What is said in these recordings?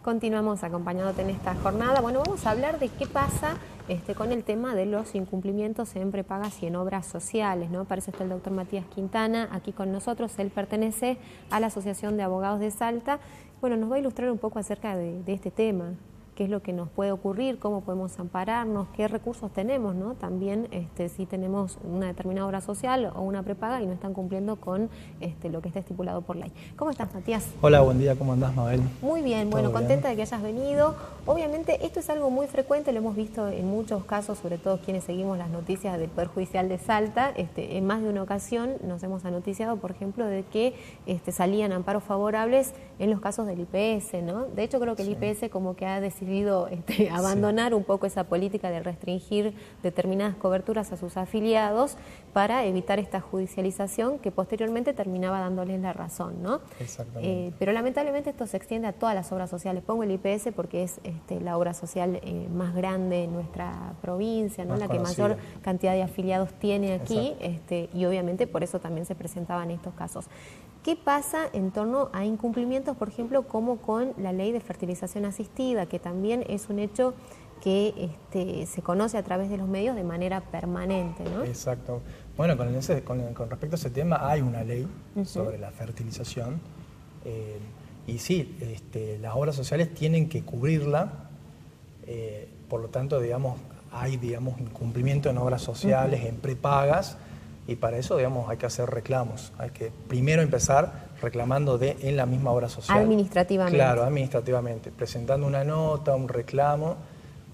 Continuamos acompañándote en esta jornada. Bueno, vamos a hablar de qué pasa con el tema de los incumplimientos en prepagas y en obras sociales, ¿no? Para eso está el doctor Matías Quintana aquí con nosotros. Él pertenece a la Asociación de Abogados de Salta. Bueno, nos va a ilustrar un poco acerca de este tema. Qué es lo que nos puede ocurrir, cómo podemos ampararnos, qué recursos tenemos, ¿no? También si tenemos una determinada obra social o una prepaga y no están cumpliendo con lo que está estipulado por ley. ¿Cómo estás, Matías? Hola, buen día, ¿cómo andás, Mabel? Muy bien, bueno, contenta de que hayas venido. Obviamente esto es algo muy frecuente, lo hemos visto en muchos casos, sobre todo quienes seguimos las noticias del Poder Judicial de Salta. En más de una ocasión nos hemos anoticiado, por ejemplo, de que salían amparos favorables en los casos del IPS, ¿no? De hecho, creo que el IPS como que ha decidido abandonar un poco esa política de restringir determinadas coberturas a sus afiliados para evitar esta judicialización que posteriormente terminaba dándoles la razón, ¿no? Exactamente. Pero lamentablemente esto se extiende a todas las obras sociales. Pongo el IPS porque es la obra social más grande en nuestra provincia, ¿no? La que mayor cantidad de afiliados tiene aquí, y obviamente por eso también se presentaban estos casos. ¿Qué pasa en torno a incumplimientos, por ejemplo, como con la ley de fertilización asistida, que también es un hecho que se conoce a través de los medios de manera permanente, ¿no? Exacto. Bueno, con respecto a ese tema hay una ley sobre la fertilización y sí, las obras sociales tienen que cubrirla, por lo tanto, digamos, hay incumplimiento en obras sociales, en prepagas, y para eso, digamos, hay que hacer reclamos. Hay que primero empezar reclamando en la misma obra social. Administrativamente. Claro, administrativamente. Presentando una nota, un reclamo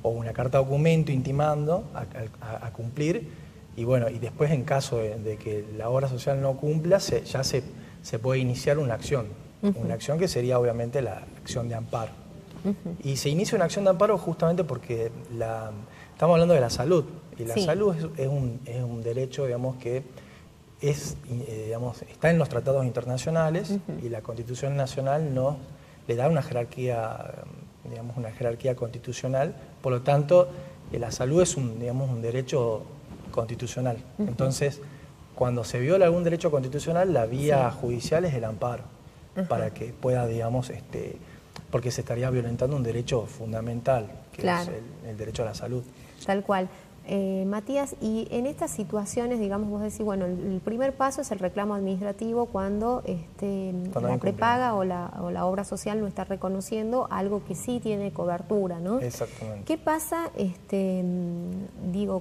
o una carta documento intimando a cumplir. Y bueno, y después en caso de que la obra social no cumpla, ya se puede iniciar una acción. Una acción que sería obviamente la acción de amparo. Y se inicia una acción de amparo justamente porque estamos hablando de la salud. Y la salud es un derecho, digamos, que está en los tratados internacionales y la Constitución Nacional le da una jerarquía, digamos, una jerarquía constitucional. Por lo tanto, la salud es un derecho constitucional. Entonces, cuando se viola algún derecho constitucional, la vía judicial es el amparo, para que pueda, digamos, porque se estaría violentando un derecho fundamental, que es el derecho a la salud. Tal cual. Matías, y en estas situaciones, digamos, vos decís, bueno, el primer paso es el reclamo administrativo cuando la prepaga o la obra social no está reconociendo algo que sí tiene cobertura, ¿no? Exactamente. ¿Qué pasa,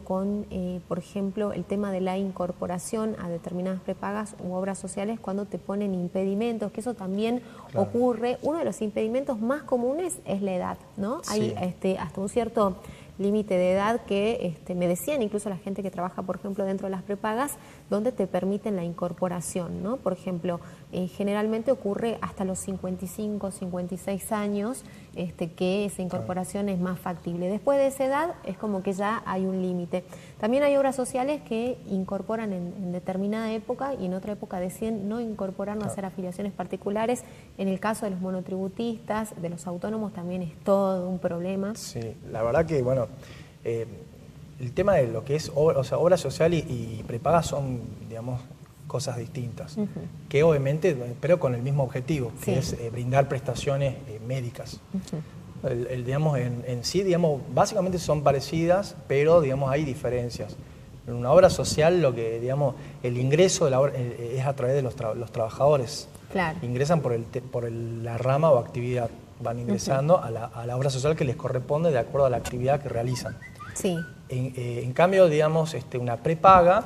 con, por ejemplo, el tema de la incorporación a determinadas prepagas u obras sociales cuando te ponen impedimentos? Que eso también ocurre. Uno de los impedimentos más comunes es la edad, ¿no? Hay hasta un cierto límite de edad que me decían incluso la gente que trabaja, por ejemplo, dentro de las prepagas, donde te permiten la incorporación, ¿no? Por ejemplo, generalmente ocurre hasta los 55, 56 años que esa incorporación es más factible. Después de esa edad es como que ya hay un límite. También hay obras sociales que incorporan en determinada época y en otra época deciden no incorporar, no hacer afiliaciones particulares. En el caso de los monotributistas, de los autónomos, también es todo un problema. Sí, la verdad que, bueno, el tema de lo que es obra social y prepaga son, digamos, cosas distintas, que obviamente, pero con el mismo objetivo, que es brindar prestaciones médicas. Digamos, en sí, digamos, básicamente son parecidas, pero, digamos, hay diferencias. En una obra social, digamos, el ingreso de la obra es a través de los trabajadores. Claro. Ingresan por la rama o actividad. Van ingresando a la obra social que les corresponde de acuerdo a la actividad que realizan. Sí. En cambio, digamos, una prepaga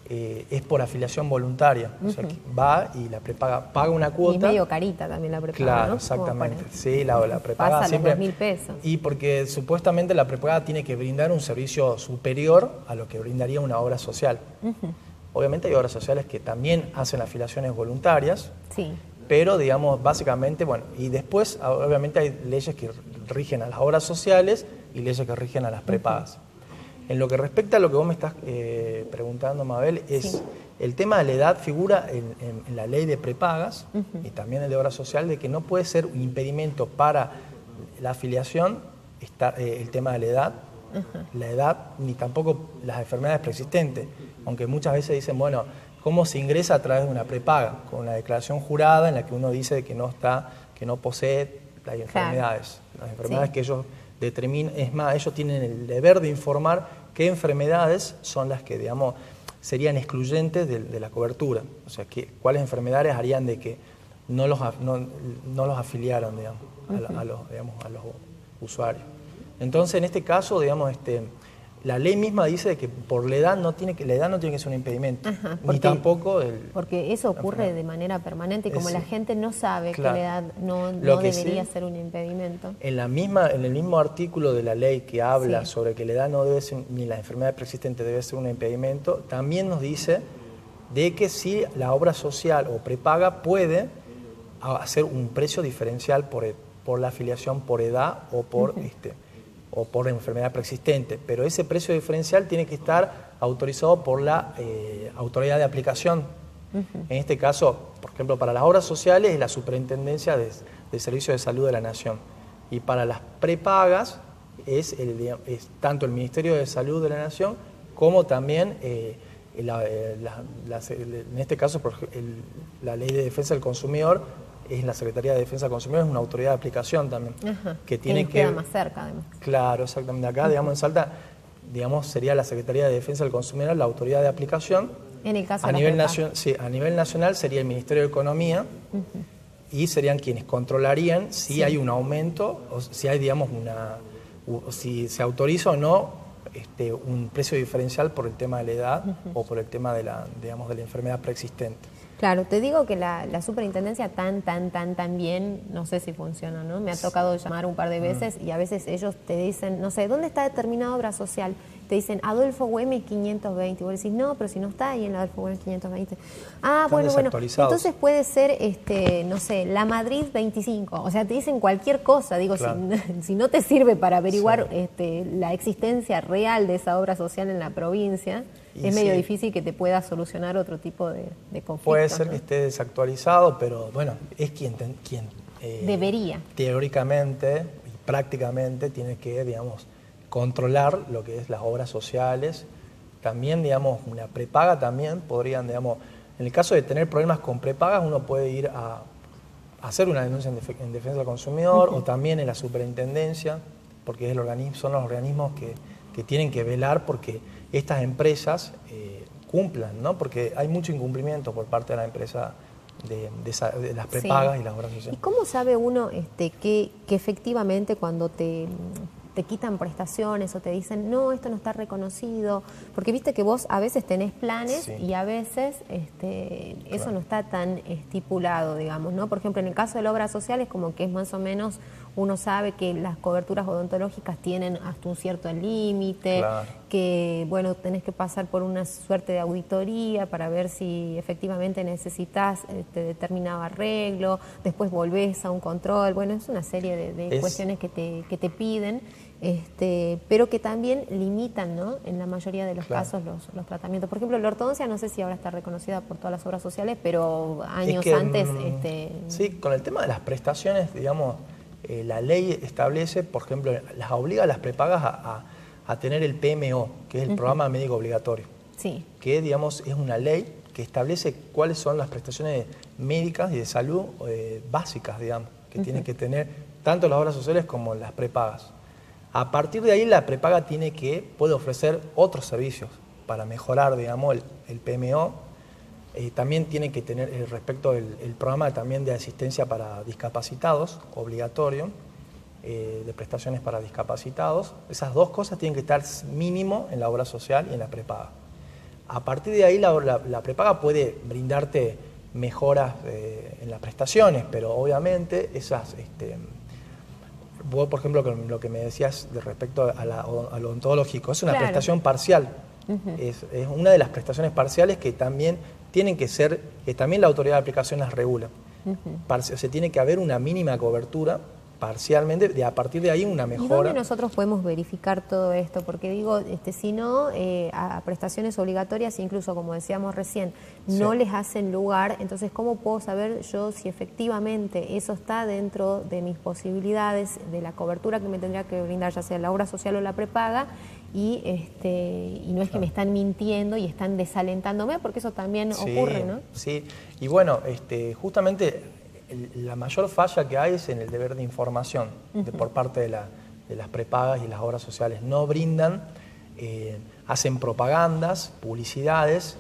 es por afiliación voluntaria. O sea, que va y la prepaga paga una cuota. Y es medio carita también la prepaga, claro, ¿no? exactamente. Sí, la prepaga pasa siempre... los 2.000 pesos. Y porque supuestamente la prepaga tiene que brindar un servicio superior a lo que brindaría una obra social. Obviamente hay obras sociales que también hacen afiliaciones voluntarias. Sí. Pero, digamos, básicamente, bueno, y después, obviamente, hay leyes que rigen a las obras sociales y leyes que rigen a las prepagas. En lo que respecta a lo que vos me estás preguntando, Mabel, es el tema de la edad figura en la ley de prepagas y también el de obra social, de que no puede ser un impedimento para la afiliación el tema de la edad, ni tampoco las enfermedades preexistentes, aunque muchas veces dicen, bueno, ¿cómo se ingresa a través de una prepaga? Con una declaración jurada en la que uno dice que no posee las enfermedades. Claro. Las enfermedades Sí. que ellos determinan, es más, ellos tienen el deber de informar qué enfermedades son las que, digamos, serían excluyentes de la cobertura. O sea, cuáles enfermedades harían de que no los afiliaran, digamos, a los usuarios. Entonces, en este caso, digamos, la ley misma dice que por la edad no tiene que ser un impedimento. Ajá, ni tampoco porque eso ocurre de manera permanente y como la gente no sabe claro. que la edad no debería ser un impedimento. En el mismo artículo de la ley que habla Sí. sobre que la edad no debe ser, ni la enfermedad preexistente debe ser un impedimento, también nos dice de que si la obra social o prepaga puede hacer un precio diferencial por la afiliación por edad o por enfermedad preexistente, pero ese precio diferencial tiene que estar autorizado por la autoridad de aplicación. En este caso, por ejemplo, para las obras sociales es la Superintendencia de Servicios de Salud de la Nación, y para las prepagas es tanto el Ministerio de Salud de la Nación como también en este caso la Ley de Defensa del Consumidor es la Secretaría de Defensa del Consumidor, es una autoridad de aplicación también. Ajá. Que tiene que queda más cerca, además. Claro, exactamente. Acá, digamos, en Salta, digamos, sería la Secretaría de Defensa del Consumidor la autoridad de aplicación. En el caso a de nivel nacional, sí, a nivel nacional sería el Ministerio de Economía y serían quienes controlarían si hay un aumento o si hay, digamos, si se autoriza o no un precio diferencial por el tema de la edad o por el tema de la enfermedad preexistente. Claro, te digo que la superintendencia tan bien, no sé si funciona, ¿no? Me ha tocado llamar un par de veces y a veces ellos te dicen, no sé, ¿dónde está determinada obra social? Te dicen Adolfo Güemes 520. Y vos decís, no, pero si no está ahí en la Adolfo Güemes 520. Ah, bueno, entonces puede ser, no sé, La Madrid 25. O sea, te dicen cualquier cosa. Digo, claro. si no te sirve para averiguar la existencia real de esa obra social en la provincia, es medio difícil que te pueda solucionar otro tipo de conflicto. Puede ser, ¿no?, que esté desactualizado, pero bueno, es quien debería. Teóricamente y prácticamente tiene que, digamos, controlar lo que es las obras sociales. También, digamos, una prepaga también podrían, digamos, en el caso de tener problemas con prepagas, uno puede ir a hacer una denuncia en defensa del consumidor o también en la superintendencia, porque son los organismos que tienen que velar porque estas empresas cumplan, ¿no? Porque hay mucho incumplimiento por parte de la empresa de las prepagas y las obras sociales. ¿Y cómo sabe uno que efectivamente cuando te quitan prestaciones o te dicen, no, esto no está reconocido? Porque viste que vos a veces tenés planes y a veces eso no está tan estipulado, digamos, ¿no? Por ejemplo, en el caso de la obra social es como que es más o menos, uno sabe que las coberturas odontológicas tienen hasta un cierto límite, que, bueno, tenés que pasar por una suerte de auditoría para ver si efectivamente necesitas determinado arreglo, después volvés a un control, bueno, es una serie de cuestiones que te piden. Pero que también limitan, ¿no?, en la mayoría de los casos los tratamientos. Por ejemplo, la ortodoncia no sé si ahora está reconocida por todas las obras sociales, pero años antes... Sí, con el tema de las prestaciones, digamos, la ley establece, por ejemplo, las obliga a las prepagas a tener el PMO, que es el Programa Médico Obligatorio, que, digamos, es una ley que establece cuáles son las prestaciones médicas y de salud básicas, digamos, que tienen que tener tanto las obras sociales como las prepagas. A partir de ahí la prepaga puede ofrecer otros servicios para mejorar, digamos, el PMO. También tiene que tener respecto del programa también de asistencia para discapacitados, obligatorio, de prestaciones para discapacitados. Esas dos cosas tienen que estar mínimo en la obra social y en la prepaga. A partir de ahí la prepaga puede brindarte mejoras en las prestaciones, pero obviamente esas... Vos, por ejemplo, con lo que me decías respecto a lo odontológico, es una prestación parcial. Es una de las prestaciones parciales que también tienen que ser, que también la autoridad de aplicación las regula. Se tiene que haber una mínima cobertura parcialmente, a partir de ahí una mejora. ¿Y dónde nosotros podemos verificar todo esto? Porque digo, si no, a prestaciones obligatorias, incluso como decíamos recién, no les hacen lugar, entonces ¿cómo puedo saber yo si efectivamente eso está dentro de mis posibilidades, de la cobertura que me tendría que brindar, ya sea la obra social o la prepaga, y no es que me están mintiendo y están desalentándome, porque eso también ocurre, ¿no? Sí, y bueno, justamente la mayor falla que hay es en el deber de información por parte de las prepagas y las obras sociales. No brindan, hacen propagandas, publicidades,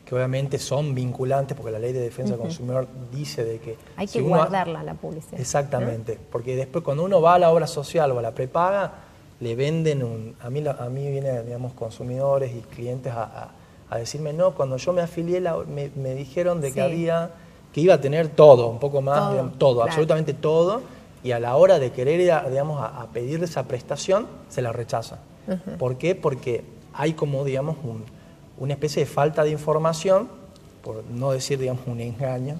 que obviamente son vinculantes, porque la Ley de Defensa del Consumidor dice de que... Hay que guardarla, la publicidad. Exactamente, porque después cuando uno va a la obra social o a la prepaga, le venden a mí vienen, digamos, consumidores y clientes a decirme, no, cuando yo me afilié me dijeron de que que iba a tener todo, un poco más, todo, digamos, todo, claro, absolutamente todo, y a la hora de querer ir a pedir esa prestación, se la rechaza. ¿Por qué? Porque hay como, digamos, una especie de falta de información, por no decir, digamos, un engaño,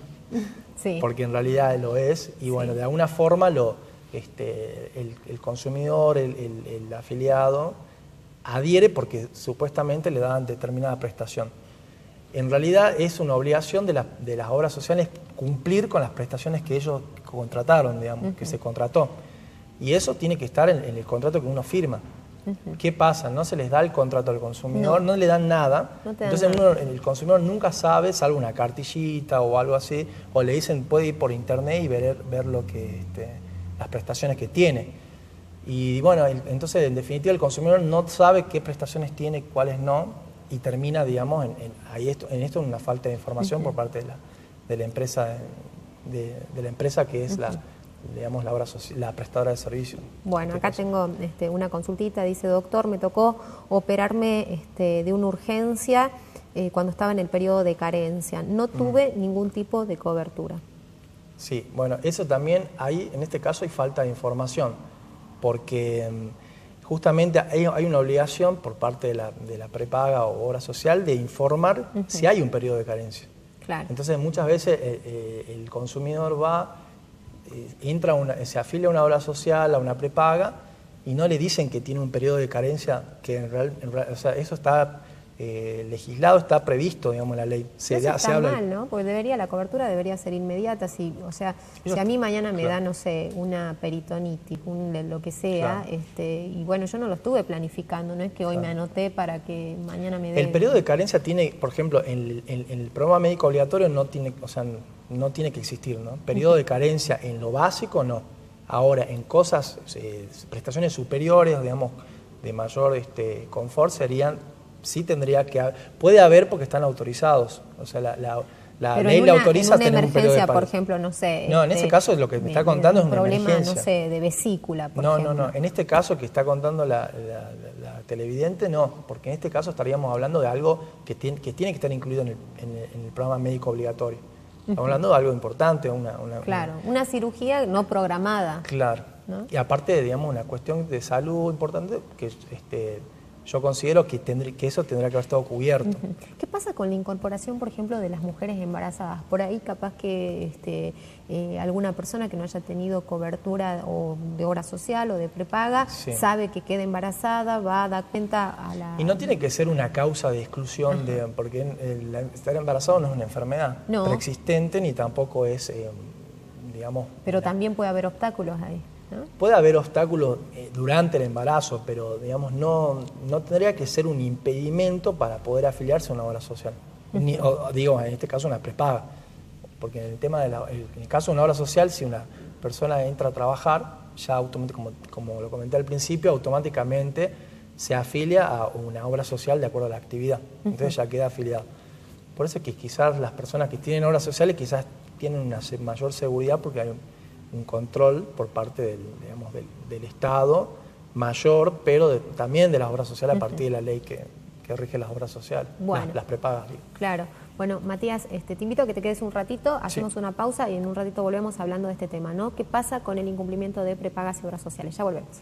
porque en realidad lo es, y bueno, de alguna forma el consumidor, el afiliado, adhiere porque supuestamente le dan determinada prestación. En realidad es una obligación de las obras sociales cumplir con las prestaciones que ellos contrataron, digamos, que se contrató. Y eso tiene que estar en el contrato que uno firma. ¿Qué pasa? No se les da el contrato al consumidor, no le dan nada. Entonces el consumidor nunca sabe, salvo una cartillita o algo así, o le dicen puede ir por internet y ver lo que, las prestaciones que tiene. Y bueno, entonces en definitiva el consumidor no sabe qué prestaciones tiene, cuáles no, y termina, digamos, en esto una falta de información por parte de la empresa que es digamos, la prestadora de servicio. Bueno, acá tengo una consultita, dice, doctor, me tocó operarme de una urgencia cuando estaba en el periodo de carencia. No tuve ningún tipo de cobertura. Sí, bueno, eso también en este caso hay falta de información, porque justamente hay una obligación por parte de la prepaga o obra social de informar si hay un periodo de carencia. Claro. Entonces muchas veces el consumidor se afilia a una obra social, a una prepaga, y no le dicen que tiene un periodo de carencia, que en realidad, o sea, eso está legislado, está previsto, digamos, en la ley. Está mal, ¿no? Porque la cobertura debería ser inmediata. Si a mí mañana me da, no sé, una peritonitis, lo que sea, y bueno, yo no lo estuve planificando, no es que hoy me anoté para que mañana me dé... El periodo de carencia tiene, por ejemplo, en el programa médico obligatorio no tiene que existir, ¿no? Periodo de carencia en lo básico, no. Ahora, en cosas, prestaciones superiores, digamos, de mayor confort, sí tendría que haber, puede haber porque están autorizados, o sea, la ley le autoriza a tener un periodo de por ejemplo, no sé... No, en ese caso lo que me está contando es una emergencia. Un problema, no sé, de vesícula, por ejemplo. No, en este caso que está contando la televidente, no, porque en este caso estaríamos hablando de algo que tiene que estar incluido en el programa médico obligatorio. Estamos hablando de algo importante. Una cirugía no programada. Claro, ¿no? Y aparte, digamos, una cuestión de salud importante que yo considero que eso tendrá que haber estado cubierto. ¿Qué pasa con la incorporación, por ejemplo, de las mujeres embarazadas? Por ahí capaz que alguna persona que no haya tenido cobertura o de obra social o de prepaga sabe que queda embarazada, va a dar cuenta a la... Y no tiene que ser una causa de exclusión, porque estar embarazado no es una enfermedad preexistente ni tampoco es, digamos... Pero también puede haber obstáculos ahí, ¿no? Puede haber obstáculos durante el embarazo, pero digamos no tendría que ser un impedimento para poder afiliarse a una obra social. Digo, en este caso una prepaga. Porque en el tema en el caso de una obra social, si una persona entra a trabajar, ya automáticamente, como lo comenté al principio, automáticamente se afilia a una obra social de acuerdo a la actividad. Entonces ya queda afiliado. Por eso es que quizás las personas que tienen obras sociales quizás tienen una mayor seguridad porque hay un control por parte del Estado mayor, pero también de las obras sociales a partir de la ley que rige las obras sociales, las prepagas. Claro. Bueno, Matías, te invito a que te quedes un ratito, hacemos una pausa y en un ratito volvemos hablando de este tema, ¿no? ¿Qué pasa con el incumplimiento de prepagas y obras sociales? Ya volvemos.